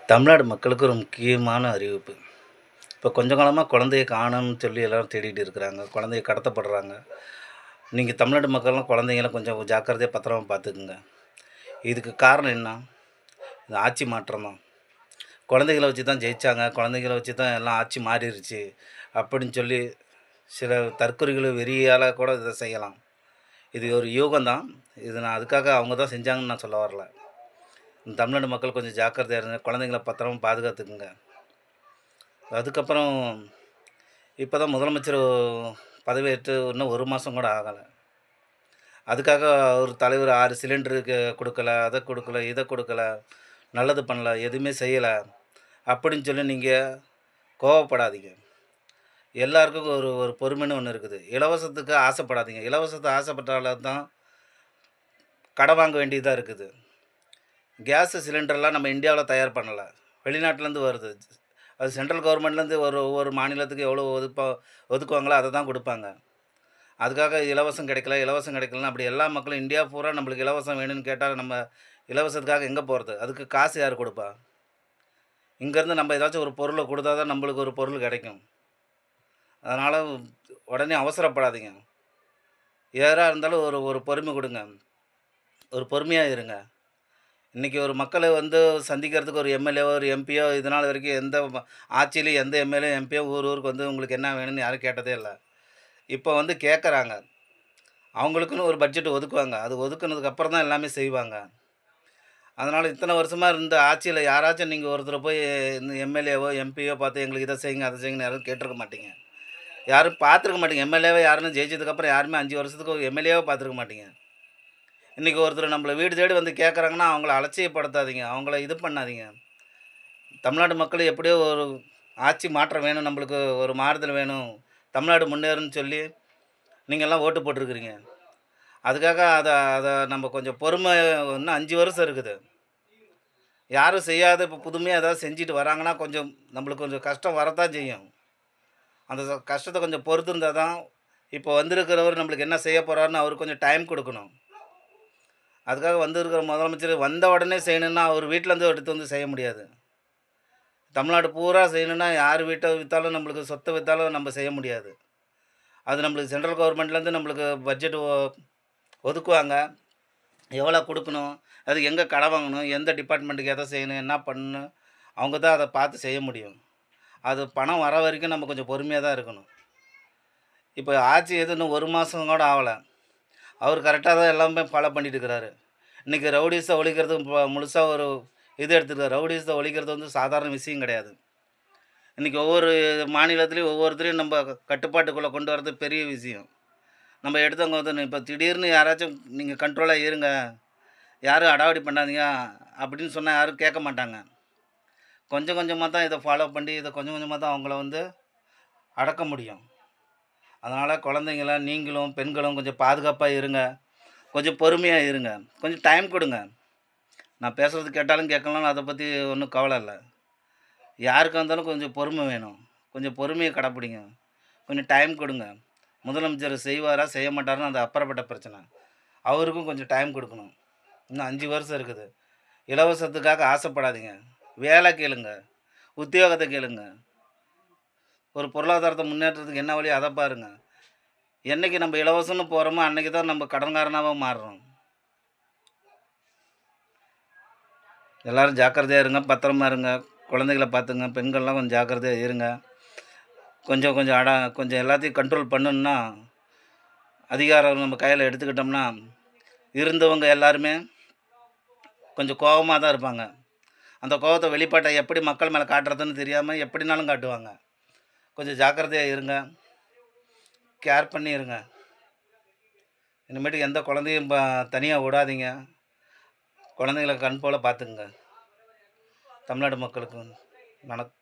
தமிழ்நாடு மக்களுக்கு ஒரு முக்கியமான அறிவிப்பு. இப்போ கொஞ்ச காலமா குழந்தைய காணோம்னு சொல்லி எல்லாரும் தேடிட்டு இருக்கிறாங்க. குழந்தைய கடத்தப்படுறாங்க. நீங்க தமிழ்நாட்டு மக்கள்லாம் குழந்தைங்கள கொஞ்சம் ஜாக்கிரதையா பத்திரமா பார்த்துக்குங்க. இதுக்கு காரணம் என்ன? இந்த ஆட்சி மாற்றம் தான். குழந்தைகள வச்சு தான் ஜெயிச்சாங்க. குழந்தைகள வச்சு தான் எல்லாம் ஆட்சி மாறிருச்சு. அப்படின்னு சொல்லி சில தற்குறிகள் வெறியால கூட இத செய்யலாம். இது ஒரு யூகம் தான். இது நான் அதுக்காக அவங்க தான் செஞ்சாங்கன்னு நான் சொல்ல வரல. தமிழ்நாடு மக்கள் கொஞ்சம் ஜாக்கிரதையா இருங்க. குழந்தைங்கள பத்திரமா பாதுகாத்துக்குங்க. அதுக்கப்புறம் இப்ப தான் முதலமைச்சர் பதவியேற்று இன்னும் 1 மாசம் கூட ஆகல. அதுக்காக ஒரு தலைவர் 6 சிலிண்டருக்கு குடுக்கல, அத குடுக்கல, இத குடுக்கல, நல்லது பண்ணல, எதுவுமே செய்யல, அப்படின்னு சொல்லி நீங்க கோவப்படாதீங்க. எல்லாருக்கும் ஒரு ஒரு பொறுமைன்னு ஒண்ணு இருக்குது. இலவசத்துக்கு ஆசைப்படாதீங்க. இலவசத்த ஆசைப்பட்டால தான் கடன் வாங்க வேண்டியதா இருக்குது. கேஸ் சிலிண்டர்லாம் நம்ம இந்தியாவுல தயார் பண்ணல. வெளிநாட்டிலேருந்து வருது. அது சென்ட்ரல் கவர்மெண்ட்லேருந்து ஒவ்வொரு மாநிலத்துக்கு எவ்வளோ ஒதுக்குவாங்களோ அத தான் குடுப்பாங்க. அதுக்காக இலவசம் கிடைக்கல, இலவசம் கிடைக்கலன்னு அப்படி எல்லா மக்களும் இந்தியா பூரா நம்மளுக்கு இலவசம் வேணும்னு கேட்டா, நம்ம இலவசத்துக்காக எங்க போறது? அதுக்கு காசு யாரு குடுப்பா? இங்கேருந்து நம்ம ஏதாச்சும் ஒரு பொருள குடுத்தா தான் நம்மளுக்கு ஒரு பொருள் கிடைக்கும். அதனால உடனே அவசரப்படாதீங்க. யாரா இருந்தாலும் ஒரு ஒரு பொறுமை குடுங்க. ஒரு பொறுமையா இருங்க. இன்னைக்கு ஒரு மக்கள சந்திக்கிறதுக்கு ஒரு எம்எல்ஏவோ, ஒரு எம்பியோ இதுநாள் வரைக்கும் எந்த ஆட்சியிலும் எந்த எம்எல்ஏ, எம்பியோ ஊருக்கு உங்களுக்கு என்ன வேணும்னு யாரும் கேட்டதே இல்ல. இப்ப கேட்கறாங்க. அவங்களுக்குன்னு ஒரு பட்ஜெட் ஒதுக்குவாங்க. அது ஒதுக்குனதுக்கு அப்புறம் தான் எல்லாமே செய்வாங்க. அதனால இத்தன வருஷமா இருந்த ஆட்சியில யாராச்சும் நீங்க ஒருத்தர போய் இந்த எம்எல்ஏவோ, எம்பியோ பார்த்து எங்களுக்கு இத செய்யுங்க, அத செய்யுங்கன்னு யாரும் கேட்டுருக்க மாட்டீங்க. யாரும் பார்த்துருக்க மாட்டீங்க. எம்எல்ஏவா யாருன்னு ஜெயிச்சதுக்கப்புறம் யாருமே 5 வருஷத்துக்கு ஒரு எம்எல்ஏவா பார்த்துருக்க மாட்டீங்க. இன்னைக்கு ஒருத்தர் நம்மள வீடு தேடி கேட்கறாங்கன்னா, அவங்கள அலட்சியப்படுத்தாதீங்க. அவங்கள இது பண்ணாதீங்க. தமிழ்நாடு மக்கள் எப்படியோ ஒரு ஆட்சி மாற்றம் வேணும், நம்மளுக்கு ஒரு மாறுதல் வேணும், தமிழ்நாடு முன்னேறும்னு சொல்லி நீங்கலாம் ஓட்டு போட்டுருக்கிறீங்க. அதுக்காக அத அத நம்ம கொஞ்சம் பொறுமை இன்னும் 5 வருஷம் இருக்குது. யாரும் செய்யாத இப்போ புதுமையா ஏதாவது செஞ்சுட்டு வராங்கன்னா, கொஞ்சம் நம்மளுக்கு கொஞ்சம் கஷ்டம் வரத்தான் செய்யும். அந்த கஷ்டத்த கொஞ்சம் பொறுத்திருந்தா தான், இப்போ வந்திருக்கிறவர் நம்மளுக்கு என்ன செய்ய போறாருன்னு அவருக்கு கொஞ்சம் டைம் குடுக்கணும். அதுக்காக வந்திருக்கிற முதலமைச்சர் வந்த உடனே செய்யணும்னா, அவர் வீட்லருந்து எடுத்து செய்ய முடியாது. தமிழ்நாடு பூரா செய்யணும்னா, யார் வீட்ட வித்தாலும் நம்மளுக்கு சொத்த வித்தாலும் நம்ம செய்ய முடியாது. அது நம்மளுக்கு சென்ட்ரல் கவர்மெண்ட்லேருந்து நம்மளுக்கு பட்ஜெட் ஒதுக்குவாங்க. எவ்வளோ குடுக்கணும்? அது எங்க கடன் வாங்கணும்? எந்த டிபார்ட்மெண்ட்டுக்கு எத செய்யணும்? என்ன பண்ணணும்? அவங்க தான் அத பார்த்து செய்ய முடியும். அது பணம் வர வரைக்கும் நம்ம கொஞ்சம் பொறுமையா தான் இருக்கணும். இப்ப ஆட்சி இன்னும் 1 மாசம் கூட ஆவல. அவரு கரெக்ட்டா தான் எல்லாமே ஃபாலோ பண்ணிட்டு இருக்கிறாரு. இன்னைக்கு ரவுடீஸ ஒழிக்கிறது முழுசா ஒரு இது எடுத்துருக்காரு. ரவுடீஸ ஒழிக்கிறது சாதாரண விஷயம் கிடையாது. இன்னைக்கு ஒவ்வொரு மாநிலத்திலயும் ஒவ்வொருத்தரையும் நம்ப கட்டுப்பாட்டுக்குள்ள கொண்டு வரது பெரிய விஷயம். நம்ம எடுத்தவங்க இப்ப திடீர்னு யாராச்சும் நீங்க கண்ட்ரோலா இருங்க. யாரும் அடாவடி பண்ணாதீங்க அப்படின்னு சொன்னா யாரும் கேட்க மாட்டாங்க. கொஞ்சம் கொஞ்சமா தான் இத ஃபாலோ பண்ணி, இத கொஞ்சம் கொஞ்சமா தான் அவங்கள அடக்க முடியும். அதனால குழந்தைங்கள நீங்களும், பெண்களும் கொஞ்சம் பாதுகாப்பா இருங்க. கொஞ்சம் பொறுமையா இருங்க. கொஞ்சம் டைம் குடுங்க. நான் பேசுறது கேட்டாலும் கேட்கலனாலும் அத பத்தி ஒண்ணும் கவல இல்ல. யாருக்கா இருந்தாலும் கொஞ்சம் பொறுமை வேணும். கொஞ்சம் பொறுமைய கடைப்பிடிங்க. கொஞ்சம் டைம் குடுங்க. முதலமைச்சர் செய்வாரா, செய்ய மாட்டாரான்னு அது அப்புறப்பட்ட பிரச்சனை. அவருக்கும் கொஞ்சம் டைம் குடுக்கணும். இன்னும் 5 வருஷம் இருக்குது. இலவசத்துக்காக ஆசைப்படாதீங்க. வேலை கேளுங்க. உத்தியோகத்த கேளுங்க. ஒரு பொருளாதாரத்த முன்னேற்றத்துக்கு என்ன வழியோ அத பாருங்க. என்னைக்கு நம்ம இலவசம்னு போறோமோ, அன்னைக்கு தான் நம்ம கடன்காரனாவா மாறுறோம். எல்லாரும் ஜாக்கிரதையா இருங்க. பத்திரமா இருங்க. குழந்தைகள பார்த்துங்க. பெண்கள்லாம் கொஞ்சம் ஜாக்கிரதையா இருங்க. கொஞ்சம் கொஞ்சம் கொஞ்சம் எல்லாத்தையும் கண்ட்ரோல் பண்ணணும்னா, அதிகாரம் நம்ம கையில எடுத்துக்கிட்டோம்னா, இருந்தவங்க எல்லாருமே கொஞ்சம் கோவமா தான் இருப்பாங்க. அந்த கோவத்த வெளிப்பாட்ட எப்படி மக்கள் மேல காட்டுறதுன்னு தெரியாம எப்படினாலும் காட்டுவாங்க. கொஞ்சம் ஜாக்கிரதையா இருங்க. கேர் பண்ணி இருங்க. இனிமேட்டுக்கு எந்த குழந்தையும் தனியா விடாதீங்க. குழந்தைங்கள கண் போல பார்த்துக்கங்க. தமிழ்நாடு மக்களுக்கு